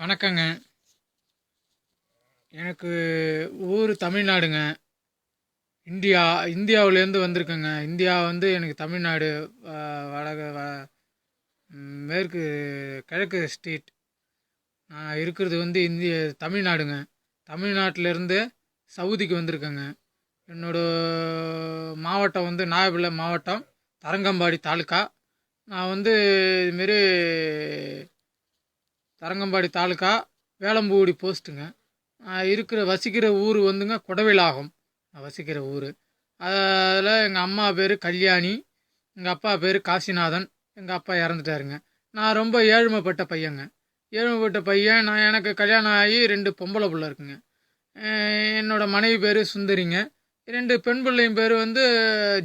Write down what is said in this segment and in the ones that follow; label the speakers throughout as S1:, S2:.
S1: வணக்கங்க. எனக்கு ஊர் தமிழ்நாடுங்க. இந்தியாவிலேருந்து வந்திருக்கேங்க. இந்தியா வந்து எனக்கு தமிழ்நாடு அ வடக வ மேற்கு கிழக்கு ஸ்டேட். நான் இருக்கிறது வந்து தமிழ்நாடுங்க. தமிழ்நாட்டிலேருந்து சவுதிக்கு வந்திருக்கேங்க. என்னோட மாவட்டம் வந்து நாகப்பட்டினம் மாவட்டம், தரங்கம்பாடி தாலுக்கா. நான் வந்து இதுமாரி தரங்கம்பாடி தாலுக்கா, வேலம்பூடி போஸ்ட்டுங்க. வசிக்கிற ஊர் வந்துங்க குடவிலாகம். நான் வசிக்கிற ஊர். அதில் எங்கள் அம்மா பேர் கல்யாணி, எங்கள் அப்பா பேர் காசிநாதன். எங்கள் அப்பா இறந்துட்டாருங்க. நான் ரொம்ப ஏழ்மைப்பட்ட பையங்க. ஏழ்மைப்பட்ட பையன். எனக்கு கல்யாணம் ஆகி 2 பொம்பளை பிள்ளை இருக்குங்க. என்னோட மனைவி பேர் சுந்தரிங்க. 2 பெண் பிள்ளையும் பேர் வந்து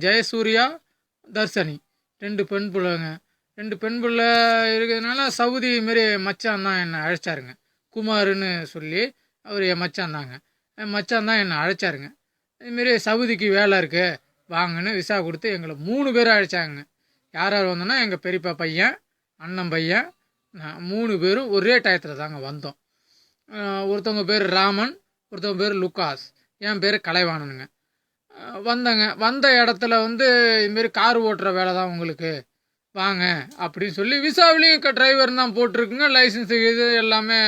S1: ஜெயசூர்யா, தர்ஷனி. 2 பெண் பிள்ளைங்க. 2 பெண் பிள்ளை இருக்கிறதுனால சவுதி மாரி மச்சான் தான் என்னை அழைச்சாருங்க. குமாருன்னு சொல்லி அவர் என் மச்சான் தாங்க. என் மச்சான் தான் என்னை அழைச்சாருங்க. இதுமாரி சவுதிக்கு வேலை இருக்குது வாங்கன்னு விசா கொடுத்து எங்களை 3 பேரும் அழைச்சாங்க. யார் யார் வந்தோன்னா எங்கள் பெரியப்பா பையன், அண்ணன் பையன், நான் 3 பேரும் ஒரே டயத்தில் தாங்க வந்தோம். ஒருத்தவங்க பேர் ராமன், ஒருத்தவங்க பேர் லுக்காஸ், என் பேர் கலைவாணனுங்க. வந்தேங்க. வந்த இடத்துல வந்து இதுமாரி கார் ஓட்டுற வேலை தான் உங்களுக்கு வாங்க அப்படின்னு சொல்லி விசாவிலையும் டிரைவர் தான் போட்டிருக்குங்க. லைசன்ஸு இது எல்லாமே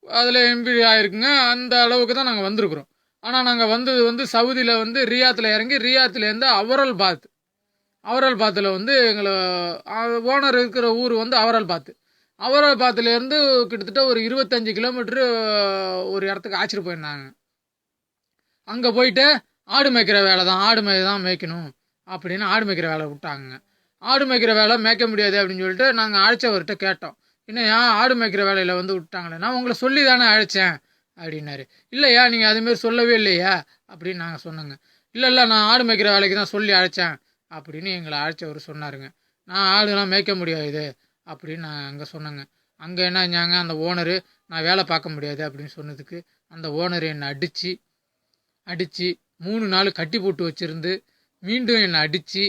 S1: அதில் எம்பி ஆகிருக்குங்க. அந்த அளவுக்கு தான் நாங்கள் வந்திருக்குறோம். ஆனால் நாங்கள் வந்தது வந்து சவுதியில் வந்து ரியாத்தில் இறங்கி ரியாத்துலேருந்து அவரல் பாத்தில் வந்து எங்களை ஓனர் இருக்கிற ஊர் வந்து அவரல் பாத்துலேருந்து கிட்டத்தட்ட ஒரு 25 கிலோமீட்ரு ஒரு இடத்துக்கு ஆச்சிட்டு போயிருந்தாங்க. அங்கே போயிட்டு ஆடு மேய்க்கிற வேலை தான், ஆடு தான் மேய்க்கணும் அப்படின்னு ஆடு மேய்க்கிற வேலை விட்டாங்க. ஆடு மேய்க்கிற வேலை மேய்க்க முடியாது அப்படின்னு சொல்லிட்டு நாங்கள் அழைச்சவர்கிட்ட கேட்டோம். என்னையா ஆடு மேய்க்கிற வேலையில் வந்து விட்டாங்களே, நான் உங்களை சொல்லி தானே அழைச்சேன் அப்படின்னாரு. இல்லையா நீங்கள் அதுமாரி சொல்லவே இல்லையா அப்படின்னு நாங்கள் சொன்னோங்க. இல்லை நான் ஆடு மேய்க்கிற வேலைக்கு தான் சொல்லி அழைச்சேன் அப்படின்னு எங்களை அழைச்சவர் சொன்னாருங்க. நான் ஆடுலாம் மேய்க்க முடியாது அப்படின்னு நான் அங்கே சொன்னேங்க. அங்கே என்ன செஞ்சாங்க, அந்த ஓனரு நான் வேலை பார்க்க முடியாது அப்படின்னு சொன்னதுக்கு அந்த ஓனர் என்னை அடித்து 3 நாள் கட்டி போட்டு வச்சுருந்து மீண்டும் என்னை அடித்து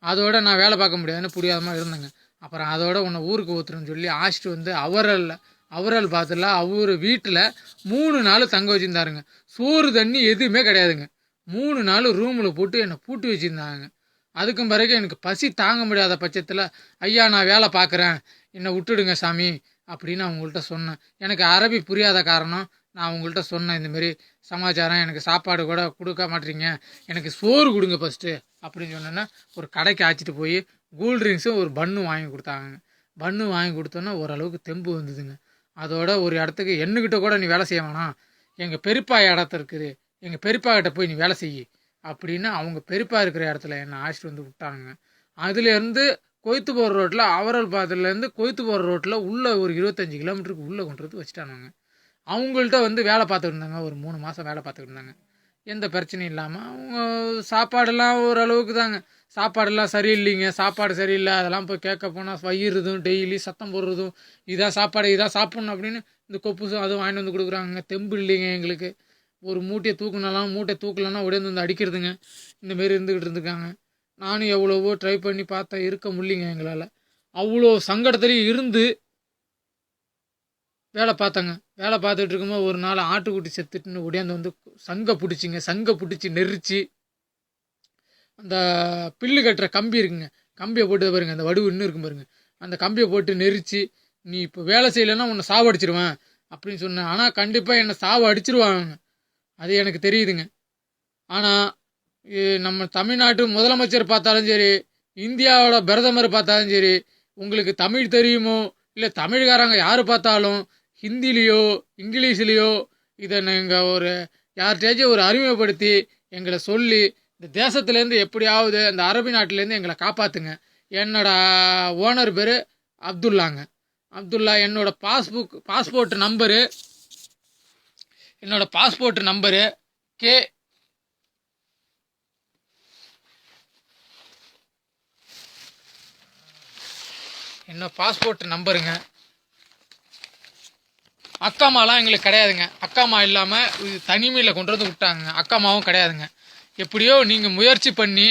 S1: அதோட நான் வேலை பார்க்க முடியாதுன்னு புரியாதமாக இருந்தேங்க. அப்புறம் அதோட உன்னை ஊருக்கு ஊற்றுறேன்னு சொல்லி ஆசிட்டு வந்து அவரல் பாத்தில் அவர் வீட்டில் 3 நாள் தங்க வச்சுருந்தாருங்க. சோறு தண்ணி எதுவுமே கிடையாதுங்க. 3 நாள் ரூமில் போட்டு என்னை பூட்டி வச்சுருந்தாங்க. அதுக்கும் பிறகு எனக்கு பசி தாங்க முடியாத பட்சத்தில் ஐயா நான் வேலை பார்க்குறேன், என்னை விட்டுடுங்க சாமி அப்படின்னு அவங்கள்ட்ட சொன்னேன். எனக்கு அரபி புரியாத காரணம் நான் அவங்கள்ட்ட சொன்னேன், இந்தமாரி சமாச்சாரம், எனக்கு சாப்பாடு கூட கொடுக்க மாட்டீங்க, எனக்கு சோறு கொடுங்க ஃபஸ்ட்டு அப்படின்னு சொன்னேன்னா ஒரு கடைக்கு அழைச்சிட்டு போய் கூல்ட்ரிங்க்ஸும் ஒரு பன்னு வாங்கி கொடுத்தாங்க. பன்னு வாங்கி கொடுத்தோன்னா ஓரளவுக்கு தெம்பு வந்ததுங்க. அதோட ஒரு இடத்துக்கு என்னக்கிட்ட கூட நீ வேலை செய்ய வேணாம், எங்கள் பெரியப்பா இடத்த இருக்குது, எங்கள் பெரியப்பா கிட்ட போய் நீ வேலை செய்யி அப்படின்னு அவங்க பெரியப்பா இருக்கிற இடத்துல என்னை அழைச்சிட்டு வந்து விட்டாங்க. அதுலேருந்து கொய்த்து போகிற ரோட்டில் அவரல் பாத்திலேருந்து கொய்த்து போகிற ரோட்டில் உள்ளே ஒரு 25 கிலோமீட்டருக்கு உள்ளே கொண்டு வந்து வச்சுட்டானுங்க. அவங்கள்ட்ட வந்து வேலை பார்த்துக்கிட்டு இருந்தாங்க. ஒரு 3 மாதம் வேலை பார்த்துக்கிட்டு இருந்தாங்க. எந்த பிரச்சனையும் இல்லாமல். அவங்க சாப்பாடெல்லாம் ஓரளவுக்கு தாங்க. சாப்பாடெல்லாம் சரியில்லைங்க, சாப்பாடு சரியில்லை அதெல்லாம் போய் கேட்க போனால் வயிறுதும் டெய்லி சத்தம் போடுறதும் இதான் சாப்பாடு இதான் சாப்பிட்ணும் அப்படின்னு இந்த கொப்புசும் அதுவும் வாங்கிட்டு வந்து கொடுக்குறாங்க. தெம்பு இல்லைங்க எங்களுக்கு. ஒரு மூட்டையை தூக்கலைன்னா உடைந்து வந்து அடிக்கிறதுங்க. இந்தமாரி இருந்துக்கிட்டு இருந்துருக்காங்க. நானும் எவ்வளவோ ட்ரை பண்ணி பார்த்தேன், இருக்க முடியலைங்க எங்களால். அவ்வளோ சங்கடத்துலேயும் இருந்து வேலை பார்த்தேங்க. வேலை பார்த்துட்டு இருக்கும்போது ஒரு நாள் ஆட்டுக்குட்டி செத்துட்டுன்னு ஒடியாந்து வந்து சங்கை பிடிச்சி நெரிச்சு அந்த பில்லு கட்டுற கம்பி இருக்குங்க, கம்பியை போட்டு பாருங்க, அந்த வடுவு இன்னும் இருக்கும் பாருங்க, அந்த கம்பியை போட்டு நெரிச்சு நீ இப்போ வேலை செய்யலைன்னா உன்னை சாவடிச்சிருவேன் அப்படின்னு சொன்னேன். ஆனால் கண்டிப்பாக என்னை அடிச்சிருவாங்க, அது எனக்கு தெரியுதுங்க. ஆனால் நம்ம தமிழ்நாட்டு முதலமைச்சர் பார்த்தாலும் சரி, இந்தியாவோட பிரதமர் பார்த்தாலும் சரி, உங்களுக்கு தமிழ் தெரியுமோ இல்லை தமிழ்காரங்க யார் பார்த்தாலும் ஹிந்திலேயோ இங்கிலீஷ்லேயோ இதை நீங்கள் யார்கிட்டயாச்சும் ஒரு அறிமுகப்படுத்தி எங்களை சொல்லி இந்த தேசத்துலேருந்து எப்படியாவது அந்த அரபி நாட்டிலேருந்து எங்களை காப்பாற்றுங்க. என்னோட ஓனர் பேர் அப்துல்லா. என்னோட பாஸ்போர்ட் நம்பரு கே என்னோட பாஸ்போர்ட் நம்பருங்க. அக்காமாலாம் எங்களுக்கு கிடையாதுங்க. அக்காமா இல்லாமல் தனிமையில் கொண்டு வந்து விட்டாங்க. அக்காமாவும் கிடையாதுங்க. எப்படியோ நீங்கள் முயற்சி பண்ணி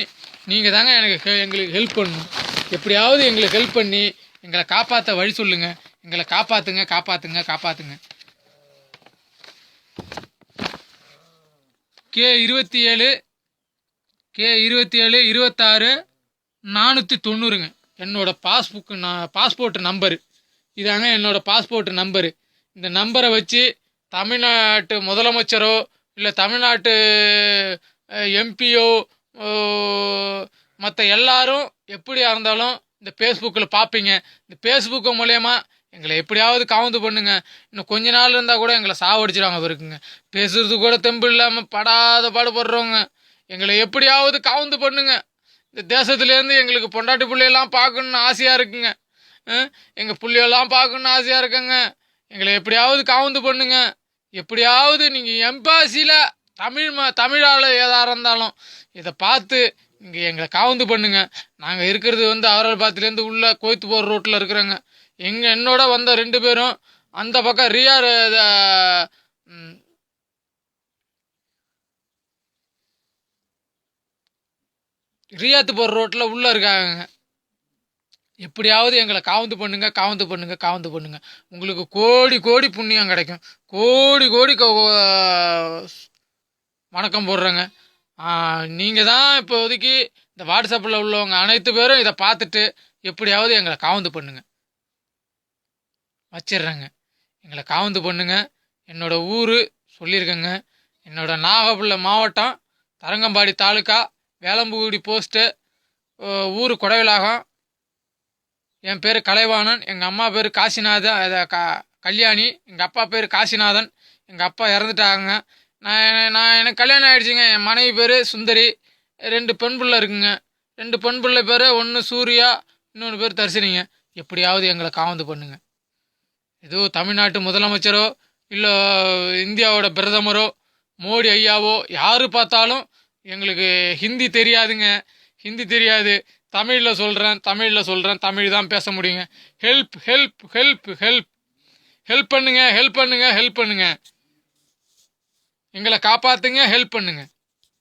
S1: நீங்கள் தாங்க எங்களுக்கு ஹெல்ப் பண்ணணும். எப்படியாவது எங்களுக்கு ஹெல்ப் பண்ணி எங்களை காப்பாற்ற வழி சொல்லுங்கள். எங்களை காப்பாற்றுங்க, காப்பாற்றுங்க, காப்பாற்றுங்க. K27 26 490ங்க என்னோட பாஸ்போர்ட் நம்பரு. இதாங்க என்னோட பாஸ்போர்ட் நம்பரு. இந்த நம்பரை வச்சு தமிழ்நாட்டு முதலமைச்சரோ இல்லை தமிழ்நாட்டு எம்பியோ மற்ற எல்லாரும் எப்படியா இருந்தாலும் இந்த ஃபேஸ்புக்கில் பார்ப்பீங்க. இந்த ஃபேஸ்புக்கு மூலயமா எங்களை எப்படியாவது காவுந்து பண்ணுங்க. இன்னும் கொஞ்ச நாள் இருந்தால் கூட எங்களை சாவடிச்சிடுவாங்க இருக்குங்க. பேசுறது கூட தெம்பு இல்லாமல் படாத பாடுபடுறவங்க எங்களை எப்படியாவது காவுந்து பண்ணுங்க. இந்த தேசத்துலேருந்து எங்களுக்கு பொண்டாட்டி பிள்ளையெல்லாம் பார்க்கணுன்னு ஆசையாக இருக்குங்க. எங்கள் பிள்ளையெல்லாம் பார்க்கணுன்னு ஆசையாக இருக்குங்க. எங்களை எப்படியாவது காவுந்து பண்ணுங்க. எப்படியாவது நீங்கள் எம்பாசியில் தமிழால் ஏதாக இருந்தாலும் இதை பார்த்து இங்கே எங்களை காவுந்து பண்ணுங்க. நாங்கள் இருக்கிறது அவரால் பாத்துலேருந்து உள்ள கோயத்து போகிற ரோட்டில் இருக்கிறோங்க. என்னோட வந்த 2 பேரும் அந்த பக்கம் ரியாத்து போகிற ரோட்டில் உள்ளே இருக்காங்க. எப்படியாவது எங்களை காவுந்து பண்ணுங்க, காவுந்து பண்ணுங்க, காவுந்து பண்ணுங்க. உங்களுக்கு கோடி கோடி புண்ணியம் கிடைக்கும். கோடி கோடி வணக்கம் போடுறேங்க. நீங்கள் தான் இப்போதைக்கு இந்த வாட்ஸ்அப்பில் உள்ளவங்க அனைத்து பேரும் இதை பார்த்துட்டு எப்படியாவது எங்களை காவுந்து பண்ணுங்க. வச்சிடுறேங்க. எங்களை காவுந்து பண்ணுங்க. என்னோட ஊர் சொல்லியிருக்கேங்க. என்னோட நாகப்பள்ளி மாவட்டம் தரங்கம்பாடி தாலுக்கா வேளம்பூடி போஸ்ட்டு, ஊர் கொடைவிலாகம். என் பேர் கலைவாணன். எங்கள் அம்மா பேர் காசிநாதன் கல்யாணி. எங்கள் அப்பா பேர் காசிநாதன். எங்கள் அப்பா இறந்துட்டாங்க. எனக்கு கல்யாணம் ஆகிடுச்சிங்க. என் மனைவி பேர் சுந்தரி. 2 பெண் பிள்ளை இருக்குங்க. 2 பெண் பிள்ளை பேர், ஒன்று சூர்யா, இன்னொன்று பேர் தர்சினிங்க. எப்படியாவது எங்களை காவுந்து பண்ணுங்க. ஏதோ தமிழ்நாட்டு முதலமைச்சரோ இல்லை இந்தியாவோட பிரதமரோ மோடி ஐயாவோ யார் பார்த்தாலும் எங்களுக்கு ஹிந்தி தெரியாதுங்க. ஹிந்தி தெரியாது. தமிழில் சொல்கிறேன், தமிழ் தான் பேச முடியுங்க. Help help help help help பண்ணுங்க, ஹெல்ப் பண்ணுங்க, ஹெல்ப் பண்ணுங்க. எங்களை காப்பாற்றுங்க, ஹெல்ப் பண்ணுங்க.